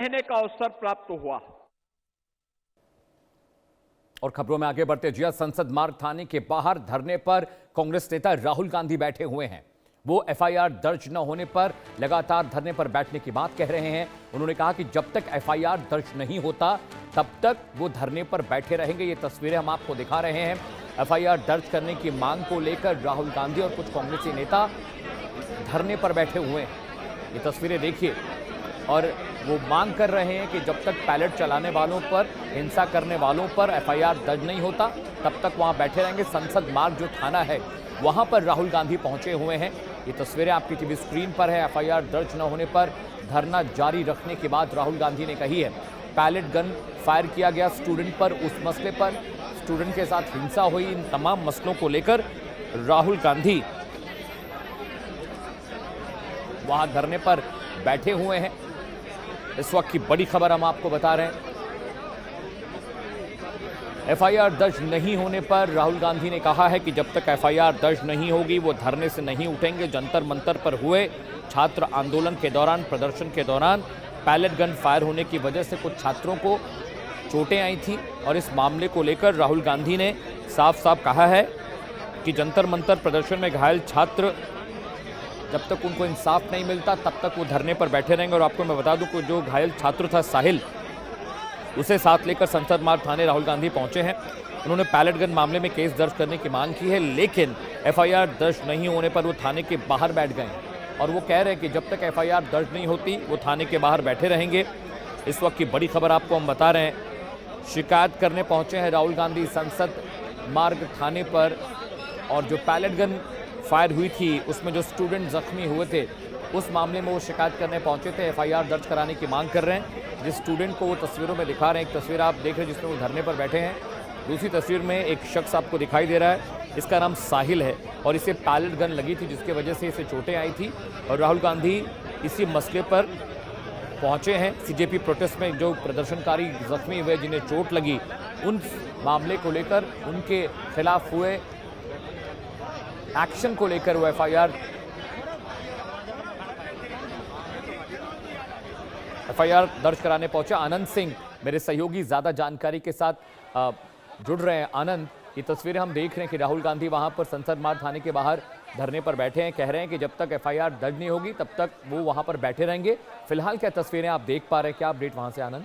रहने का अवसर प्राप्त हुआ। और खबरों में आगे बढ़ते जिया संसद मार्ग थाने के बाहर धरने पर कांग्रेस नेता राहुल गांधी बैठे हुए हैं। वो एफआईआर दर्ज न होने पर लगातार धरने पर बैठने की बात कह रहे हैं। उन्होंने कहा कि जब तक एफआईआर दर्ज नहीं होता तब तक वो धरने पर बैठे रहेंगे। ये तस्वीरें हम आपको दिखा रहे हैं। एफआईआर दर्ज करने की मांग को लेकर राहुल गांधी और कुछ कांग्रेसी नेता धरने पर बैठे हुए हैं। ये तस्वीरें देखिए। और वो मांग कर रहे हैं कि जब तक पैलेट चलाने वालों पर, हिंसा करने वालों पर एफआईआर दर्ज नहीं होता तब तक वहां बैठे रहेंगे। संसद मार्ग जो थाना है वहां पर राहुल गांधी पहुंचे हुए हैं। ये तस्वीरें आपकी टीवी स्क्रीन पर है। एफआईआर दर्ज न होने पर धरना जारी रखने के बाद राहुल गांधी ने कही है पैलेट गन फायर किया गया स्टूडेंट पर, उस मसले पर, स्टूडेंट के साथ हिंसा हुई, इन तमाम मसलों को लेकर राहुल गांधी वहां धरने पर बैठे हुए हैं। इस वक्त की बड़ी खबर हम आपको बता रहे हैं। एफआईआर दर्ज नहीं होने पर राहुल गांधी ने कहा है कि जब तक एफआईआर दर्ज नहीं होगी वो धरने से नहीं उठेंगे। जंतर मंतर पर हुए छात्र आंदोलन के दौरान, प्रदर्शन के दौरान पैलेट गन फायर होने की वजह से कुछ छात्रों को चोटें आई थी और इस मामले को लेकर राहुल गांधी ने साफ साफ कहा है कि जंतर मंतर प्रदर्शन में घायल छात्र जब तक उनको इंसाफ नहीं मिलता तब तक वो धरने पर बैठे रहेंगे। और आपको मैं बता दूं कि जो घायल छात्र था साहिल, उसे साथ लेकर संसद मार्ग थाने राहुल गांधी पहुंचे हैं। उन्होंने पैलेट गन मामले में केस दर्ज करने की मांग की है, लेकिन एफआईआर दर्ज नहीं होने पर वो थाने के बाहर बैठ गए और वो कह रहे हैं कि जब तक एफआईआर दर्ज नहीं होती वो थाने के बाहर बैठे रहेंगे। इस वक्त की बड़ी खबर आपको हम बता रहे हैं। शिकायत करने पहुंचे हैं राहुल गांधी संसद मार्ग थाने पर। और जो पैलेट गन फायर हुई थी उसमें जो स्टूडेंट जख्मी हुए थे उस मामले में वो शिकायत करने पहुंचे थे। एफआईआर दर्ज कराने की मांग कर रहे हैं। जिस स्टूडेंट को वो तस्वीरों में दिखा रहे हैं, एक तस्वीर आप देख रहे हैं जिसमें वो धरने पर बैठे हैं, दूसरी तस्वीर में एक शख्स आपको दिखाई दे रहा है, इसका नाम साहिल है और इसे पैलेट गन लगी थी जिसकी वजह से इसे चोटें आई थी। और राहुल गांधी इसी मसले पर पहुंचे हैं। सीजेपी प्रोटेस्ट में जो प्रदर्शनकारी जख्मी हुए, जिन्हें चोट लगी, उन मामले को लेकर, उनके खिलाफ हुए एक्शन को लेकर वो एफआईआर दर्ज कराने पहुंचे। आनंद सिंह मेरे सहयोगी ज्यादा जानकारी के साथ जुड़ रहे हैं। आनंद, ये तस्वीरें हम देख रहे हैं कि राहुल गांधी वहां पर संसद मार्ग थाने के बाहर धरने पर बैठे हैं, कह रहे हैं कि जब तक एफआईआर दर्ज नहीं होगी तब तक वो वहां पर बैठे रहेंगे। फिलहाल क्या तस्वीरें आप देख पा रहे हैं, क्या अपडेट वहां से आनंद?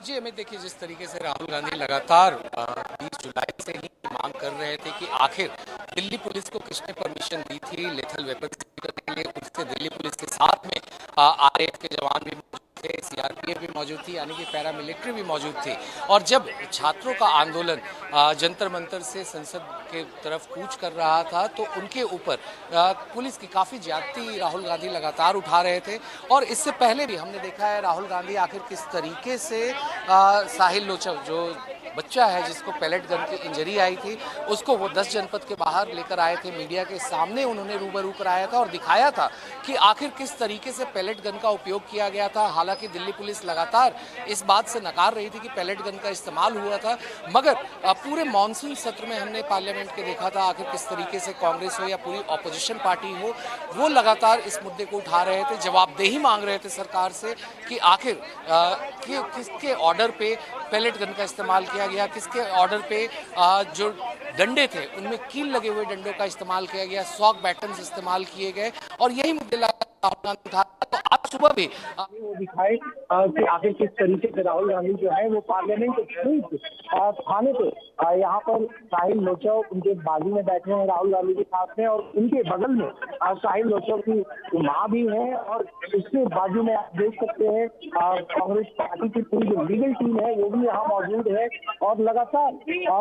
जी अमित, देखिए जिस तरीके से राहुल गांधी लगातार 20 जुलाई से ही मांग कर रहे थे कि आखिर दिल्ली पुलिस को किसने परमिशन दी थी लेथल वेपन करने के लिए, उससे दिल्ली पुलिस के साथ में आरएएफ के जवान भी मौजूद थे, सीआरपीएफ भी मौजूद थी, यानी कि पैरामिलिट्री भी मौजूद थी। और जब छात्रों का आंदोलन जंतर मंतर से संसद के तरफ कूच कर रहा था तो उनके ऊपर पुलिस की काफ़ी ज्यादती राहुल गांधी लगातार उठा रहे थे। और इससे पहले भी हमने देखा है राहुल गांधी आखिर किस तरीके से साहिल लोचव, जो बच्चा है जिसको पैलेट गन की इंजरी आई थी, उसको वो 10 जनपद के बाहर लेकर आए थे, मीडिया के सामने उन्होंने रूबरू कराया था और दिखाया था कि आखिर किस तरीके से पैलेट गन का उपयोग किया गया था। हालांकि दिल्ली पुलिस लगातार इस बात से नकार रही थी कि पैलेट गन का इस्तेमाल हुआ था, मगर पूरे मॉनसून सत्र में हमने पार्लियामेंट के देखा था आखिर किस तरीके से कांग्रेस हो या पूरी ऑपोजिशन पार्टी हो, वो लगातार इस मुद्दे को उठा रहे थे, जवाबदेही मांग रहे थे सरकार से कि आखिर किसके ऑर्डर पे पैलेट गन का इस्तेमाल किया गया, किसके ऑर्डर पे जो डंडे थे उनमें कील लगे हुए डंडों का इस्तेमाल किया गया, सॉक बैटन्स इस्तेमाल किए गए। और यही मुद्दे राहुल गांधी उठा। तो आज सुबह भी वो दिखाए कि आखिर किस तरीके से राहुल गांधी जो है वो पार्लियामेंट थाने पे यहाँ पर साहिल लोचव उनके बाजू में बैठे हैं राहुल गांधी के साथ में, और उनके बगल में साहिल लोचव की मां भी है और उसके बाजू में आप देख सकते हैं कांग्रेस पार्टी की पूरी जो लीगल टीम है वो भी यहाँ मौजूद है। और लगातार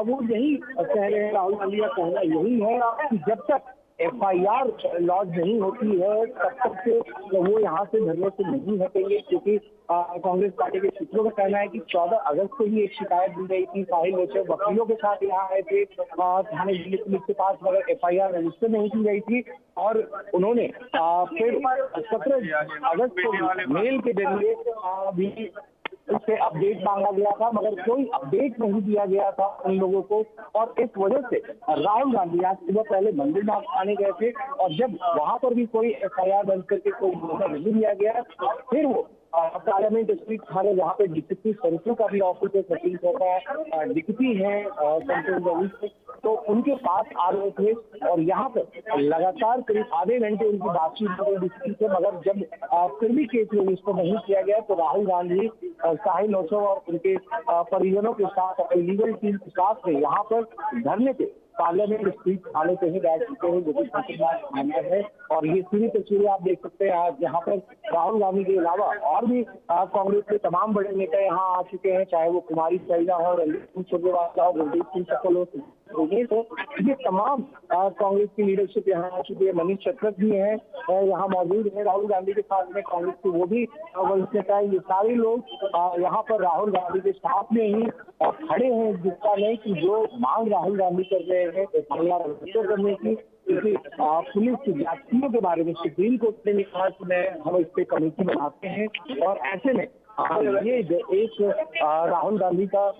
वो यही कह रहे हैं, राहुल गांधी का कहना यही है कि जब तक एफआईआर लॉन्च नहीं होती है तब तक से वो यहाँ से धरने से नहीं हटेंगे, क्योंकि कांग्रेस पार्टी के सूत्रों का कहना है कि 14 अगस्त को ही एक शिकायत दी गई थी। साहिल लोचव वकीलों के साथ यहाँ आए थे थाने दिल्ली पुलिस के पास, मगर एफआईआर रजिस्टर नहीं की गई थी और उन्होंने फिर 17 अगस्त को मेल के जरिए भी उससे अपडेट मांगा गया था, मगर कोई अपडेट नहीं दिया गया था उन लोगों को। और इस वजह से राहुल गांधी आज सुबह पहले मंदिर मार्ग आने गए थे, और जब वहां पर भी कोई FIR दर्ज करके कोई मामला नहीं दिया गया, फिर वो पार्लियामेंट स्ट्रीट थाने, जहाँ पे डीसीपी संतु का भी ऑफिस है, सचिन चौका डीसीपी है सेंट्रल रवि से, तो उनके पास आ रहे थे। और यहाँ पर लगातार करीब आधे घंटे उनकी बातचीत हो गई डीसीपी से, मगर जब फिर भी केस रजिस्टर नहीं किया गया तो राहुल गांधी साहिल लोचो और उनके परिजनों के साथ, लीगल टीम के साथ यहाँ पर धरने पे पार्लियामेंट स्ट्रीट थाने पे ही बैठ चुके हैं, जो कि संसद है। और ये पूरी तस्वीरें आप देख सकते हैं आज, यहाँ पर राहुल गांधी के अलावा और भी कांग्रेस के तमाम बड़े नेता यहाँ आ चुके हैं, चाहे वो कुमारी सैलजा हो, रणदीप सिंह सुरजेवाला हो, गुरदीप सिंह सकल हो, ये तमाम कांग्रेस की लीडरशिप यहाँ आ चुकी है। मनीष चतरथ भी है यहाँ मौजूद है राहुल गांधी के साथ में, कांग्रेस के वो भी वरिष्ठ नेता है। ये सारे लोग यहाँ पर राहुल गांधी के साथ में ही खड़े हैं, जिसका नहीं कि जो मांग राहुल गांधी कर रहे हैं FIR रजिस्टर करने की, क्योंकि पुलिस की जांचों के बारे में सुप्रीम कोर्ट ने कहा कि हम इस पे कमेटी बनाते हैं। और ऐसे में ये एक राहुल गांधी का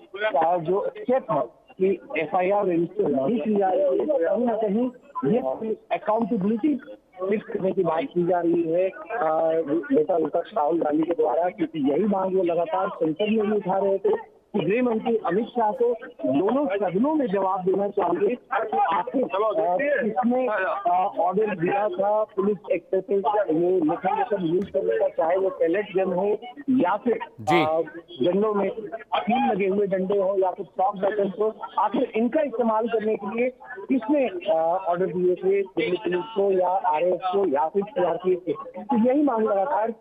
जो स्टेप है कि FIR रजिस्टर नहीं की जा रही है, कहीं ना कहीं ये अकाउंटेबिलिटी फिक्स करने की बात की जा रही है नेता विपक्ष राहुल गांधी के द्वारा, क्योंकि यही मांग वो लगातार संसद में भी उठा रहे थे। गृह मंत्री अमित शाह को दोनों सदनों में जवाब देना चाहिए कि आखिर किसने ऑर्डर दिया था पुलिस एक्सेसिव ये मेकैनिज्म यूज करने का, चाहे वो पैलेट गन हो या फिर डंडों में तीन लगे हुए डंडे हो या फिर शॉक वेपन हो, आखिर इनका इस्तेमाल करने के लिए किसने ऑर्डर दिए थे, दिल्ली पुलिस को या RAF को या फिर CRPF को। तो यही मांग लगातार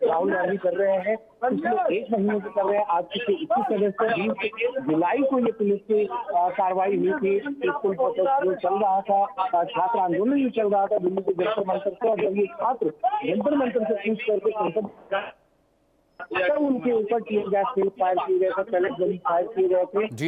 राहुल गांधी कर रहे हैं, पिछले 1 महीने से कर रहे हैं। आज पिछले 21 अगस्त 20 जुलाई को ये पुलिस की कार्रवाई हुई थी। स्कूल प्रोटेस्ट जो चल रहा था, छात्र आंदोलन जो चल रहा था दिल्ली के जंतर मंतर से, और जब ये छात्र जंतर मंतर से पूछ करके संसद उनके ऊपर टीयर गैस फायर किए गए थे, पैलेट गन फायर किए गए थे। जी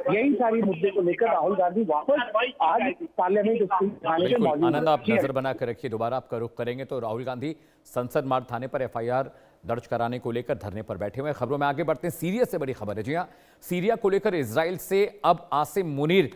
यही सारी मुद्दे को लेकर राहुल गांधी वापस आज पार्लियामेंट स्ट्रीट थाने में मौजूद। आनंद, आप नजर बना कर रखिए, दोबारा आपका रुख करेंगे तो राहुल गांधी संसद मार्ग थाने पर FIR दर्ज कराने को लेकर धरने पर बैठे हुए हैं। खबरों में आगे बढ़ते हैं। सीरिया से बड़ी खबर है। जी हाँ, सीरिया को लेकर इजराइल से अब आसिम मुनीर